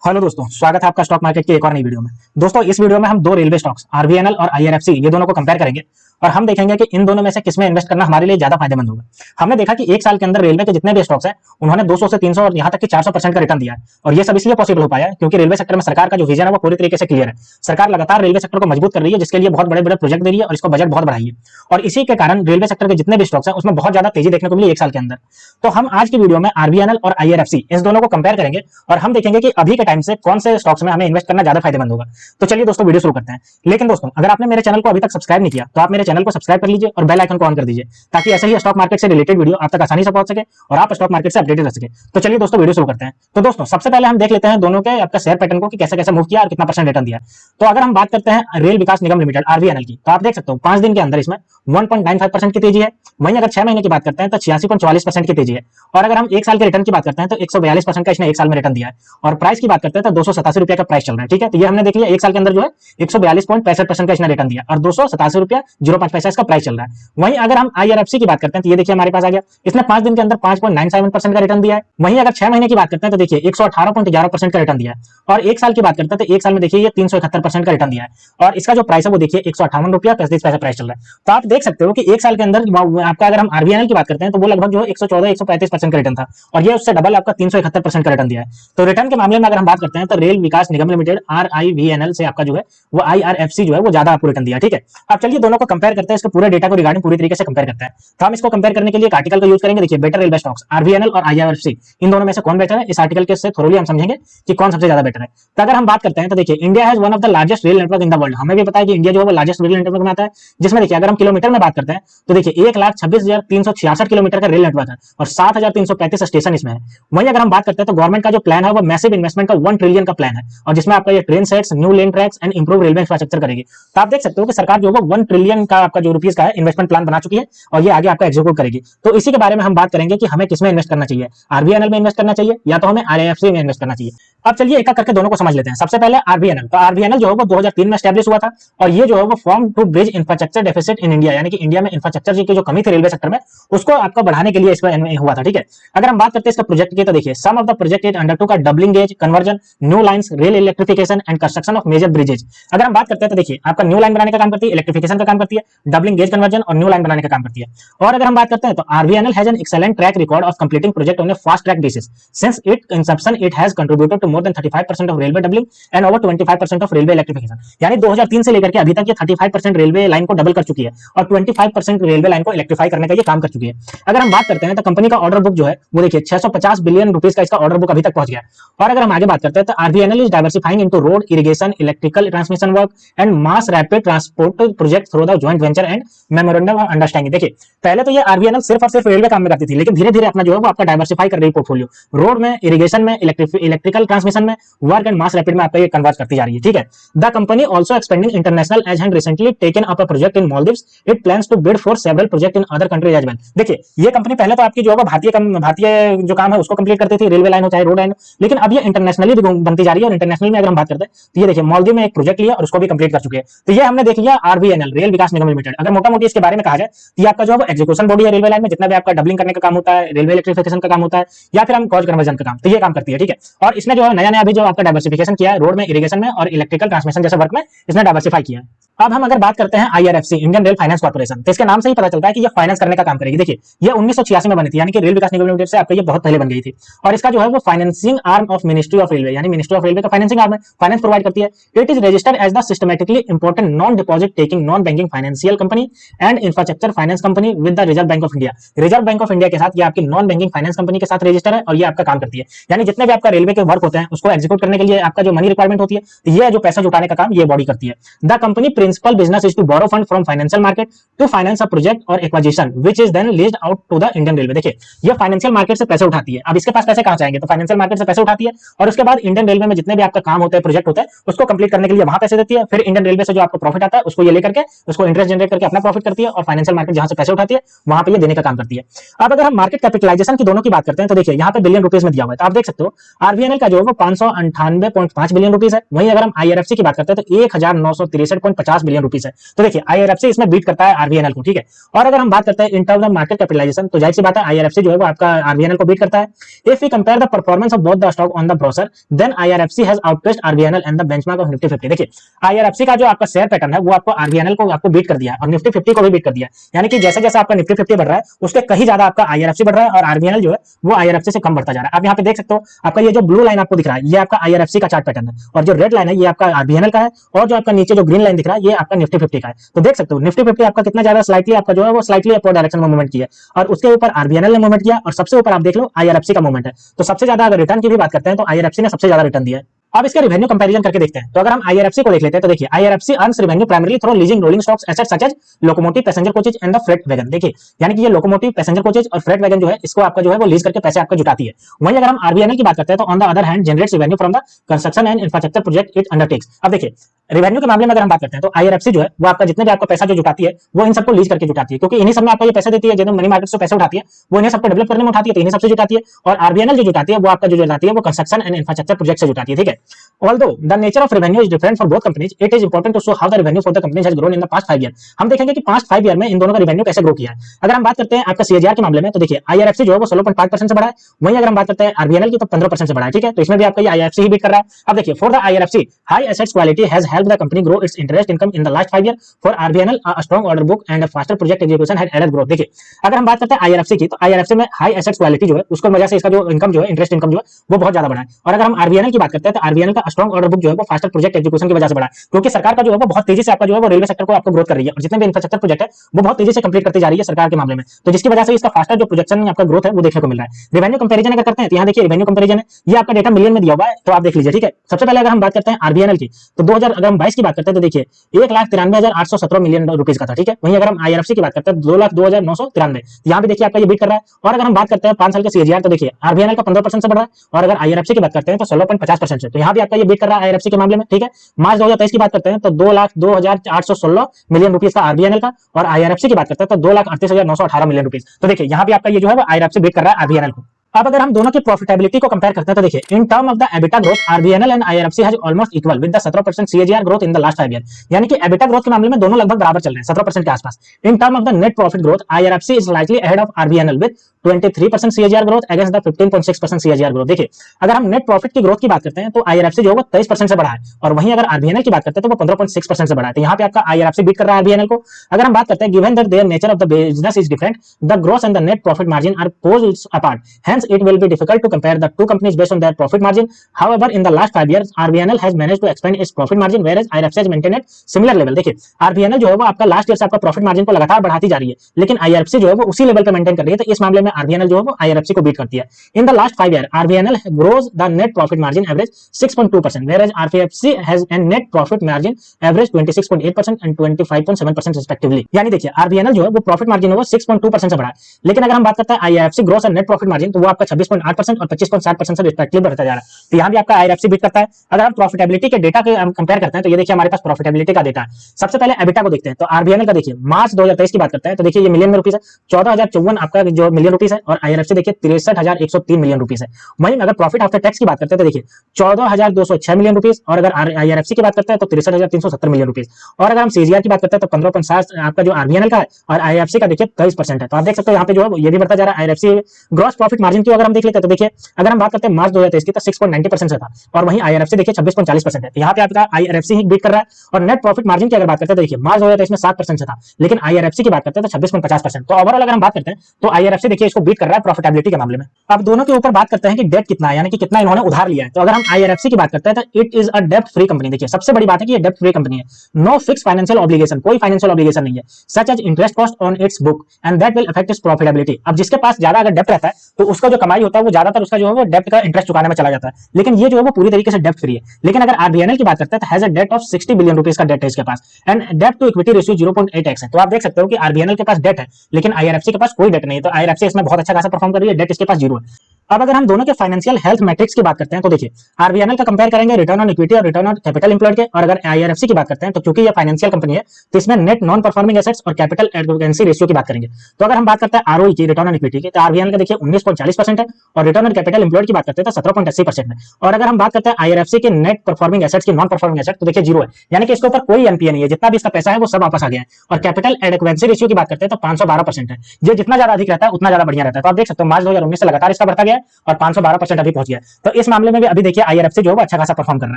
Hello दोस्तों, स्वागत है आपका स्टॉक मार्केट की एक और नई वीडियो में। दोस्तों, इस वीडियो में हम दो रेलवे स्टॉक्स आरबीएनएल और आईआरएफसी ये दोनों को कंपेयर करेंगे और हम देखेंगे कि इन दोनों में से किसमें इन्वेस्ट करना हमारे लिए ज्यादा फायदेमंद होगा। हमने देखा कि एक साल के अंदर रेलवे के जितने भी स्टॉक्स हैं उन्होंने 200 से 300 और यहाँ तक कि 400% का रिटर्न दिया है। और ये सब इसलिए पॉसिबल हो पाया है क्योंकि रेलवे सेक्टर में सरकार का जो विजन है वो पूरी तरीके से क्लियर है। सरकार लगातार रेलवे सेक्टर को मजबूत कर रही है, जिसके लिए बहुत बड़े बड़े प्रोजेक्ट दे रही है और इसको बजट बहुत बढ़ाई है। और इसी के कारण रेलवे सेक्टर के जितने भी स्टॉक्स हैं उसमें बहुत ज्यादा तेजी देखने को मिली एक साल के अंदर। तो हम आज की वीडियो में आरबीएनएल और आईआरएफसी इस दोनों को कंपेयर करेंगे और हम देखेंगे कि अभी के टाइम से कौन से स्टॉक्स में हमें इन्वेस्ट करना ज्यादा फायदेमंद होगा। तो चलिए दोस्तों, वीडियो शुरू करते हैं। लेकिन दोस्तों, अगर आपने मेरे चैनल को अभी तक सब्सक्राइब नहीं किया तो आप मेरे चैनल को सब्सक्राइब कर लीजिए और बेल आइकन को ऑन कर दीजिए, ताकि ऐसे ही स्टॉक मार्केट से रिलेटेड वीडियो आप तक आसानी से पहुंच सके और आप स्टॉक मार्केट से अपडेटेड रह सके। तो चलिए दोस्तों, वीडियो शुरू करते हैं। तो दोस्तों, सबसे पहले हम देख लेते हैं दोनों के आपका शेयर पैटर्न को कि कैसे कैसे मूव किया और कितना परसेंट रिटर्न दिया। तो अगर हम बात करते हैं rail Vikas Nigam limited RBNL की, तो आप देख सकते हो 5 दिन के अंदर इसमें 1.95% की तेजी है। वहीं अगर 6 महीने की बात करते हैं तो 86.44% की तेजी है। और अगर हम एक साल के रिटर्न की बात करते हैं तो 142% का इसने एक साल में रिटर्न दिया है। और प्राइस की बात करते हैं तो 287 रुपए का प्राइस चल रहा है। ठीक है, तो ये हमने देख लिया, एक साल के अंदर जो है 142.65% का इसने रिटर्न दिया और 287 रुपया 05 पैसा इसका प्राइस चल रहा है। वहीं अगर हम आईआरएफसी की बात करते हैं तो ये देखिए हमारे पास आ गया, इसने 5 दिन के अंदर 5.97% का रिटर्न दिया है। वहीं अगर 6 महीने की बात करते हैं तो देखिए 118.11% का रिटर्न दिया है। और एक साल की बात करते हैं तो एक साल में देखिए ये 371% का रिटर्न दिया है। और इसका जो प्राइस है वो देखिए 158 रुपया 35 पैसा प्राइस चल रहा है। तो आप देख सकते हो कि एक साल के अंदर आपका, अगर हम आरबीएनएल की बात करते हैं तो वो लगभग जो है 135% का रिटर्न था और ये उससे डबल आपका 371% का रिटर्न दिया है। तो रिटर्न के मामले में अगर हम बात करते हैं तो रेल विकास निगम लिमिटेड आरआईवीएनएल से आपका जो है वो आईआरएफसी जो है वो ज्यादा आपको रिटर्न दिया। ठीक है, अब चलिए दोनों को कंपेयर करते हैं, इसके पूरे डेटा को रिगार्डिंग पूरी तरीके से कंपेयर करते हैं। तो हम इसको कंपेयर करने के लिए एक आर्टिकल का यूज करेंगे। देखिए, बेटर रेलवे स्टॉक्स आरबीएनएल और आईआरएफसी इन दोनों में से कौन बेटर है, इस आर्टिकल के से थोड़ी हम समझेंगे कि कौन सबसे ज्यादा बेटर है। तो अगर हम बात करते हैं तो देखिए, India has one of the largest rail network in the world. हमें भी पता है कि इंडिया जो है वो लार्जेस्ट रेल नेटवर्क में आता है, जिसमें देखिए अगर हम किलोमीटर में बात करते हैं तो देखिए 1,26,366 किलोमीटर का रेल नेटवर्क है और 7,335 स्टेशन इसमें है। वहीं अगर हम बात करते हैं तो गवर्नमेंट का जो प्लान है वो मैसिव इन्वेस्टमेंट का 1 ट्रिलियन का प्लान है और जिसमें आपका ये train sets, new lane tracks and improve railway infrastructure करेगी। तो आप देख सकते हो कि सरकार जो है 1 ट्रिलियन का आपका जो रुपीस का है इन्वेस्टमेंट प्लान बना चुकी है और ये आगे आपका एग्जीक्यूट करेगी। तो इसी के बारे में हम बात करेंगे कि हमें किसमें इन्वेस्ट करना चाहिए, आरबीएनएल में इन्वेस्ट करना चाहिए या तो हमें आईआरएफसी में इन्वेस्ट करना चाहिए। अब चलिए एक एक करके दोनों को समझ लेते हैं। सबसे पहले आरबीएनएल। तो आरबीएनएल जो है वो 2003 में एस्टैब्लिश हुआ था और ये जो है वो form to bridge infrastructure deficit in India, यानी कि इंडिया में इंफ्रास्ट्रक्चर की जो कमी थी रेलवे सेक्टर में उसको आपका बढ़ाने के लिए इसमें हुआ था। ठीक है, अगर हम बात करते हैं इसका प्रोजेक्ट की तो देखिए, some of the project it undertook a doubling gauge conversion, new lines, rail electrification and construction of major bridges. अगर हम बात करते हैं तो देखिए आपका न्यू लाइन बनाने का काम करती है, इलेक्ट्रिफिकेशन का काम करती है, डबलिंग गेज कन्वर्जन और न्यू लाइन बनाने का काम करती है। और अगर हम बात करते हैं तो RVNL has an excellent track record of completing project on a fast track basis. Since it inception it has contributed to more than 35% of railway doubling and over 25% of railway electrification. यानी 2003 से लेकर के अभी तक ये 35% railway line को double कर चुकी है और 25% रेलवे लाइन को इलेक्ट्रीफाई करने का ये काम कर चुकी है। अगर हम बात करते हैं तो कंपनी का ऑर्डर बुक जो है वो देखिए 650 बिलियन रुपीस का इसका ऑर्डर बुक अभी तक पहुंच गया। और अगर हम आगे बात करते हैं तो RBNL is diversifying into road, irrigation, electrical transmission work and mass rapid transport project through the joint venture and memorandum of understanding. देखिए, पहले तो ये आरबीएनएल सिर्फ और सिर्फ रेलवे काम में करती थी, लेकिन धीरे-धीरे अपना जो है वो आपका डाइवर्सिफाई कर रही है पोर्टफोलियो। रोड में, इरिगेशन में, इलेक्ट्रिकल ट्रांसमिशन में, वर्क एंड मास रैपिड में आपका ये कन्वर्ट करती जा रही है। ठीक है, the company also expending international as hand recently taken up a project in Maldives. It plans to bid for several project in other countries as well. देखिए, ये कंपनी पहले तो आपकी जो है भारतीय जो काम है उसको कंप्लीट करती थी, रेलवे लाइन हो चाहे रोड लाइन, लेकिन अब ये इंटरनेशनली बनती जा रही है। और इंटरनेशनल में अगर हम बात करते हैं तो ये देखिए मालदीव में एक प्रोजेक्ट लिया और उसको भी कंप्लीट कर चुके हैं। तो ये हमने देख लिया RBNL, rail Vikas Nigam limited. अगर मोटा मोटी इसके बारे में कहा जाए तो ये आपका जो है एग्जीक्यूशन बॉडी है रेलवे लाइन में, जितना भी आपका डबलिंग करने का काम होता है, रेलवे इलेक्ट्रिफिकेशन का काम होता है या फिर हम कॉज कन्वर्जन का काम, तो ये काम करती है। ठीक है, और इसने जो है नया नया भी जो आपका डाइवर्सिफिकेशन किया है रोड में, इरिगेशन में और इलेक्ट्रिकल ट्रांसमिशन जैसे वर्क में इसने डाइवर्सिफाई किया है। अब हम अगर बात करते हैं IRFC, Indian rail finance corporation, तो इसके नाम से ही पता चलता है कि ये फाइनेंस करने का काम करेगी। देखिए, ये 1986 में बनी थी, यानी कि रेल विकास निगम लिमिटेड से आपका ये बहुत पहले बन गई थी। और इसका जो है वो financing arm of ministry of railway, यानी मिनिस्ट्री ऑफ रेलवे का फाइनेंसिंग आर्म है, फाइनेंस प्रोवाइड करती है। It is registered as the systematically important non deposit taking non banking financial company and infrastructure finance company with the reserve bank of India. Reserve bank of India के साथ ये आपकी non banking finance company के साथ register है और ये आपका काम करती है। यानी जितने भी आपका रेलवे के वर्क होते हैं उसको एग्जीक्यूट करने के लिए आपका जो मनी रिक्वायरमेंट होती है, तो ये जो पैसा जुटाने का काम ये बॉडी करती है। The company principal business is to borrow fund from financial market to finance a project और acquisition which is then leased out to the Indian railway. देखिए, ये फाइनेंशियल मार्केट से पैसे उठाती है। अब इसके पास पैसे कहां से आएंगे, तो फाइनेंशियल मार्केट से पैसे उठाती है और उसके बाद इंडियन रेलवे में जितने भी आपका काम होता है, प्रोजेक्ट होता है, उसको कंप्लीट करने के लिए वहां पैसे देती है। फिर इंडियन रेलवे से जो आपको प्रॉफिट आता है उसको ये लेकर के उसको इंटरेस्ट जनरेट करके अपना प्रॉफिट करती है और फाइनेंशियल मार्केट जहां से पैसे उठाती है वहां पे ये देने का काम करती है। अब अगर हम मार्केट कैपिटलाइजेशन की दोनों की बात करते हैं तो देखिए यहाँ पे बिलियन रुपीस में दिया हुआ है। तो आप देख सकते हो आरबीएनएल का जो है वो 598.5 बिलियन रुपीस है। वहीं अगर हम आईआरएफसी की बात करते हैं तो 1963.50 बिलियन रुपीस है। तो देखिए IRFC इसमें बीट करता है RVNL को, ठीक है। और अगर हम बात करते हैं in terms of market capitalization, तो जाहिर सी बात है IRFC जो है वो आपका RVNL को बीट करता है। If we compare the performance of both the stock on the brochure, then IRFC has outpaced RVNL and the benchmark of Nifty 50। देखिए IRFC का जो आपका शेयर पैटर्न है वो आपको RVNL को आपको बीट कर दिया और निफ्टी 50 को भी बीट कर दिया। यानी कि जैसे जैसे आपका निफ्टी 50 बढ़ रहा है उसके कहीं ज्यादा आपका IRFC बढ़ रहा है और RVNL जो है वो IRFC से कम बढ़ता जा रहा है। आप यहाँ पे देख सकते हो, आपका ये जो ब्लू लाइन आपको दिख रहा है ये आपका IRFC का चार्ट पैटर्न है, और जो रेड लाइन है ये आपका RVNL का है, और जो आपका नीचे जो ग्रीन लाइन दिख रहा है ये आपका निफ्टी 50 का है। तो देख सकते हो निफ्टी 50 आपका कितना ज्यादा स्लाइटली आपका जो है वो स्लाइटली अपवर्ड डायरेक्शन में मूवमेंट किया, और उसके ऊपर RVNL ने मूवमेंट किया, और सबसे ऊपर आप देख लो IRFC का मूवमेंट है। तो सबसे ज्यादा अगर रिटर्न की भी बात करते हैं तो IRFC ने सबसे ज्यादा रिटर्न दिया है। अब इसका रेवेन्यू कंपैरिजन करके देखते हैं। तो अगर हम IRFC को देख लेते हैं तो देखिए IRFC earns revenue primarily through leasing rolling stocks assets such as locomotive, passenger coaches and the freight wagon. देखिए यानी कि ये लोकोमोटिव, पैसेंजर कोचेज और फ्रेट वैगन जो है इसको आपका जो है वो लीज करके पैसे आपका जुटाती है। वहीं अगर हम RVNL की बात करते हैं तो on the other hand generates revenue from the construction and infrastructure project it undertakes. अब देखिए रेवेन्यू के मामले में अगर हम बात करते हैं तो IRFC जो है वो आपका जितने भी आपका पैसा जो जुटाती है वो इन सबको लीज करके जुटाती है, क्योंकि इन्हीं सब में आपको ये पैसे देती है। जिन्हें मनी मार्केट से पैसे उठाती है वो इन्हें सबको डेवलप करने में उठाती है, तो इन्हीं सबसे जुटाती है। और RVNL जो जुटाती है वो आपका जो जुटाती है वो कंस्ट्रक्शन एंड इंफ्रास्ट्रक्चर प्रोजेक्ट से जुटाती है, ठीक है। Although the nature of revenue is different for both companies, it is important to show how the revenue for the companies has grown in the past 5 years। हम देखेंगे कि past 5 year में इन दोनों का रेवेन्यू कैसे ग्रो किया है। अगर हम बात करते हैं आपका CAGR के मामले में तो देखिए IRFC जो है वो 16.5% से बढ़ा है। वहीं अगर हम बात करते हैं RVNL की तो 15% से बढ़ा है, ठीक है। तो इसमें भी आपका ये IRFC ही बीट कर रहा है। अब देखिए for the IRFC high assets quality has helped the company grow its interest income in the last 5 year. For RVNL a strong order book and a faster project execution had added growth. देखिए अगर हम बात करते हैं IRFC की तो IRFC में high assets quality जो है उसको वजह से इसका जो इनकम जो है इंटरेस्ट इनकम जो है वो बहुत ज्यादा बढ़ा है। और अगर हम RVNL की बात करते हैं तो RVNL का स्ट्रांग ऑर्डर बुक जो है वो फास्टर प्रोजेक्ट एग्जीक्यूशन की वजह से बढ़ा है, क्योंकि सरकार का जो है वो बहुत तेजी से आपका जो है वो रेलवे सेक्टर को आपको ग्रोथ कर रही है, और जितने भी इंफ्रास्ट्रक्चर प्रोजेक्ट है वो बहुत तेजी से कंप्लीट करती जा रही है सरकार के मामले में। तो जिसकी वजह से इसका फास्टर जो प्रोजेक्शन आपका ग्रोथ है वो देखने को मिल रहा है। रेवेन्यू कंपैरिजन अगर करते हैं तो यहाँ देखिए रेवेन्यू कंपैरिजन है, ये आपका डेटा मिलियन में दिया हुआ है, तो आप देख लीजिए, ठीक है। सबसे पहले अगर हम बात करते हैं RVNL की तो 2022 की बात करते हैं तो देखिए 1,93,817 मिलियन रुपीज का था, ठीक है। वहीं अगर हम IRFC की बात करते हैं 2,02,993, यहाँ भी देखिए आपका ये बीट कर रहा है। और अगर हम बात करते हैं 5 साल के CAGR तो देखिए RVNL का 15% से बढ़ रहा है, और अगर IRFC की बात करते हैं तो 16.50% से, तो यहाँ भी आपका ये बीट कर रहा है IRFC के मामले में, ठीक है। मार्च 2023 की बात करते हैं तो 2,02,816 मिलियन रुपीस का RVNL का, और IRFC की बात करते हैं तो 2,38,918 मिलियन रुपीस। तो देखिए यहाँ भी आपका ये जो है वो IRFC बीट कर रहा है RVNL को। अब अगर हम दोनों की प्रॉफिटेबिलिटी को कंपेयर करते हैं तो देखिए इन term of the EBITDA growth RVNL and IRFC has almost equal with the 17% CAGR growth in the last 5 year. यानी कि एबिटा ग्रोथ के मामले में दोनों लगभग बराबर चल रहे हैं, 17% के आसपास। इन term of the net profit growth IRFC is slightly ahead of RVNL with 23% CAGR growth against the 15.6% CAGR growth. देखिए अगर हम नेट प्रॉफिट की ग्रोथ की बात करते हैं तो IRFC जो है वो 23% से बढ़ा है, और वहीं अगर RVNL की बात करते हैं तो वो 15.6% से बढ़ा है। तो यहाँ पे आपका IRFC बीट कर रहा है RVNL को। अगर हम बात करते हैं given that their nature of the business is different, the growth and the net profit margin are poles apart, hence it will be difficult to compare the two companies based on their profit margin. However, in the last 5 years, RVNL has managed to expand its profit margin, whereas IRFC has maintained at similar level. देखिए, RVNL जो है वो आपका last year से आपका profit margin को लगातार बढ़ाती जा रही है, लेकिन IRFC जो है वो उसी लेवल पे मेंटेन कर रही है। तो इस मामले में RVNL जो है वो IRFC को बीट करती है। In the last 5 years, RVNL grows the net profit margin average 6.2%, whereas RVFC has a net profit margin average 26.8% and 25.7% respectively. यानी देखिए RVNL जो है वो प्रॉफिट मार्जिन है वो 6.2% से बढ़ा है, लेकिन अगर हम बात करते हैं IRFC ग्रोथ और नेट प्रॉफिट मार्जिन तो वो आपका 26.8% और 25.7% से रिस्पेक्टिवली बढ़ता जा रहा है। तो यहाँ भी आपका IRFC बीट करता है। अगर हम प्रॉफिटेबिलिटी के डेटा के हम कंपेयर करते हैं तो ये देखिए हमारे पास प्रॉफिटेबिलिटी का डेटा है। सबसे पहले एबिटा को देखते हैं तो RVNL का देखिए मार्च 2023 की बात करते हैं तो देखिए ये मिलियन में रुपीस है, 14,054 आपका जो मिलियन रुपीस है, और IRFC देखिए 63,103 मिलियन रुपीस है। वहीं अगर प्रॉफिट आफ्टर टैक्स की बात करते हैं तो देखिए 14,206 मिलियन रुपीस, और अगर IRFC की बात करते हैं तो 63,370 मिलियन रुपीस। और अगर हम CAGR की बात करते हैं तो 15.7 आपका जो RVNL का है, और IRFC का देखिए 23% है। तो आप देख सकते हो यहाँ पे जो है ये भी बढ़ता जा रहा है। IRFC ग्रॉस प्रॉफिट मार्जिन की अगर हम देख लेते हैं तो देखिए अगर हम बात करते हैं मार्च 2023 की तो 6.90% से था, और वहीं IRFC देखिए 26.40% है। तो यहाँ पे आपका IRFC ही बीट कर रहा है। और नेट प्रॉफिट मार्जिन की अगर बात करते हैं तो देखिए मार्च 2023 में 7% से था, लेकिन IRFC की बात करते हैं तो 26.50%। तो ओवरऑल अगर हम बात करते हैं तो IRFC देखिए इसको बीट कर रहा है प्रॉफिटेबिलिटी के मामले में। अब दोनों के ऊपर बात करते हैं कि डेट कितना है, यानी कि कितना इन्होंने उधार लिया है। तो अगर हम IRFC की बात करते हैं तो इट इज अ डेब्ट फ्री कंपनी। देखिए सबसे बड़ी बात है कि ये डेब्ट फ्री कंपनी है। नो फिक्स फाइनेंशियल ऑब्लिगेशन, कोई फाइनेंशियल ऑब्लिगेशन नहीं है, such as interest cost on its book and that will affect its profitability. अब जिसके पास ज्यादा अगर डेब्ट रहता है तो उसका जो कमाई होता है वो ज्यादातर उसका जो है वो डेब्ट का इंटरेस्ट चुकाने में चला जाता है, लेकिन ये जो है वो पूरी तरीके से डेब्ट फ्री है। लेकिन अगर RVNL की बात करते हैं तो has a debt of 60 billion rupees का डेट है इसके पास, and debt to equity ratio 0.8x है। तो आप देख सकते हो कि RVNL के पास डेट है, लेकिन IRFC के पास कोई डेट नहीं है। तो IRFC इसमें बहुत अच्छा खासा परफॉर्म कर रही है, डेट इसके पास 0 है। अब अगर हम दोनों के फाइनेंशियल हेल्थ मैट्रिक्स की बात करते हैं तो देखिए आरबीएनएल का कंपेयर करेंगे रिटर्न ऑन इक्विटी और रिटर्न ऑन कैपिटल एम्प्लॉयड के, और अगर आईआरएफसी की बात करते हैं तो क्योंकि ये फाइनेंशियल कंपनी है तो इसमें नेट नॉन परफॉर्मिंग एसेट्स और कैपिटल एडवोकेसी रेशियो की बात करेंगे। तो अगर हम बात करते हैं आरओई की, रिटर्न ऑन इक्विटी की, तो आरबीएनएल का देखिए 19.40% है, और रिटर्न ऑन कैपिटल एम्प्लॉयड की बात करते हैं तो 17.80% है। और अगर हम बात करते हैं आईआरएफसी के नेट परफॉर्मिंग एसेट्स की नॉन परफॉर्मिंग एसेट तो देखिए 0 है, यानी कि इसके ऊपर कोई एनपीए नहीं है, जितना भी इसका पैसा है वो सब वापस आ गया है। और कैपिटल एडवोकेसी रेशियो की बात करते हैं तो 512% है, ये जितना ज्यादा अधिक रहता है उतना ज्यादा बढ़िया रहता है। तो आप देख सकते हो मार्च 2019 से लगातार इसका बढ़ता गया है और 512% अभी पहुंच गया। तो इस मामले में भी अभी देखिए आईआरएफसी जो है वो अच्छा खासा परफॉर्म कर रहा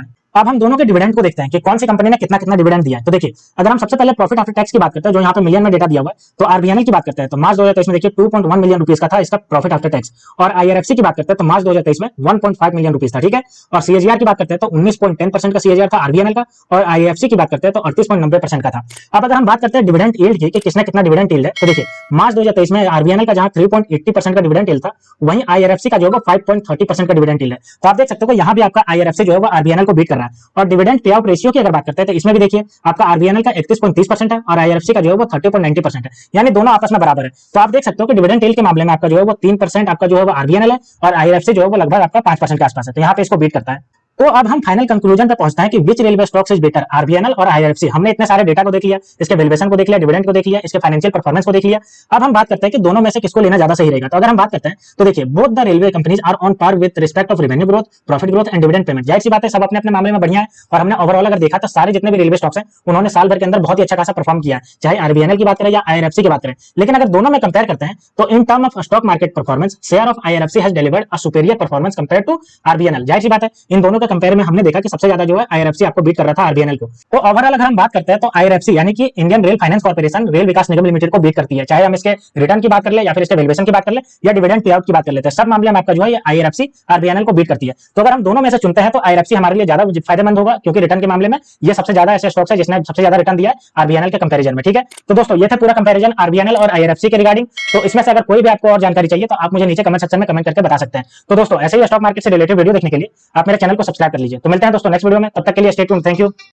है। अब हम दोनों के डिविडेंड को देखते हैं कि कौन सी कंपनी ने कितना कितना डिविडेंड दिया है। तो देखिए अगर हम सबसे पहले प्रॉफिट आफ्टर टैक्स की बात करते हैं, जो यहाँ पे मिलियन में डेटा दिया हुआ है, तो आरबीएनएल की बात करते हैं तो मार्च 2023 में देखिए 2.1 मिलियन रुपीस का था इसका प्रॉफिट आफ्टर टैक्स, और आईआरएफसी की बात करते हैं तो मार्च 2023 में 1.5 मिलियन रुपीस था, ठीक है। और सीएजीआर की बात करते हैं तो 19.10% का सीएजीआर था आरबीएनएल का, और आईएफसी की बात करते हैं तो 38.90% का था। अब अगर हम बात करते हैं डिविडेंड यील्ड की कि किसने कितना डिविडेंड यील्ड है, तो देखिए मार्च 2023 में आरबीएनएल का जहां 3.80% का डिविडेंड यील्ड था, वहीं आईआरएफसी का जो है 5.30% का डिविडेंड यील्ड है। तो आप देख सकते हो कि यहाँ भी आपका आईआरएफसी जो है वो आरबीएनएल को बीट कर रहा है। और डिविडेंड पे आउट रेशियो की अगर बात करते हैं तो इसमें भी देखिए आपका आरबीएनएल का 31.30% है और आईआरएफसी का जो है वो 30.90% है, यानी दोनों आपस में बराबर है। तो आप देख सकते हो कि डिविडेंड यील्ड के मामले में आपका जो है वो 3% आपका जो है वो आरबीएनएल है, और आईआरएफसी जो है वो लगभग आपका 5% के आसपास है, तो यहाँ पे इसको बीट करता है। तो अब हम फाइनल कंक्लूजन पे पहुंचते हैं कि विच railway stocks is better, RBNL और आईआरएफसी। हमने इतने सारे डेटा को देख लिया, इसके वैल्यूएशन को देख लिया, डिविडेंड को देख लिया, इसके फाइनेंशियल परफॉर्मेंस को देख लिया। अब हम बात करते हैं कि दोनों में से किसको लेना ज्यादा सही रहेगा। तो अगर हम बात करते हैं तो देखिए both the railway companies are on par with respect of revenue growth, profit growth and dividend payment. जाहिर सी बात है सब अपने अपने मामले में बढ़िया है, और हमने ओवरऑल अगर देखा तो सारे जितने भी रेलवे स्टॉक्स हैं उन्होंने साल भर के अंदर बहुत ही अच्छा खासा परफॉर्म किया है, चाहे आरबीएनएल की बात करें या आईआरएफसी की बात करें। लेकिन अगर दोनों में कंपेयर करते हैं तो in term of stock market performance share of IRFC has delivered a superior performance compare to RVNL. जाहिर सी बात है इन दोनों के कंपेयर में हमने देखा कि सबसे ज्यादा जो है आईआरएफसी आपको बीट कर रहा था आरबीएनएल को। तो ओवरऑल अगर हम बात करते हैं तो आईआरएफसी यानी कि Indian rail finance corporation rail Vikas Nigam limited को बीट करती है, चाहे हम इसके रिटर्न की बात कर ले या फिर इसके वैल्यूएशन की बात कर ले या डिविडेंड पे आउट की बात कर लेते हैं, सब मामले में आपका जो है आईआरएफसी आरबीएनएल को बीट करती है। तो अगर हम दोनों में से चुनते हैं तो आईआरएफसी हमारे लिए ज्यादा फायदेमंद होगा, क्योंकि रिटर्न के मामले में ये सबसे ज्यादा ऐसे स्टॉक्स है जिसने सबसे ज्यादा रिटर्न दिया है आरबीएनएल के कंपैरिजन में, ठीक है। तो दोस्तों ये था पूरा कंपैरिजन आरबीएनएल और आईआरएफसी के रिगार्डिंग। तो इसमें से अगर कोई भी आपको और जानकारी चाहिए तो आप मुझे नीचे कमेंट सेक्शन में कमेंट करके बता सकते हैं। तो दोस्तों ऐसे ही स्टॉक मार्केट से रिलेटेड वीडियो देखने के लिए आप मेरे चैनल को सब्सक्राइब कर लीजिए। तो मिलते हैं दोस्तों नेक्स्ट वीडियो में, तब तक के लिए स्टे ट्यून्ड, थैंक यू।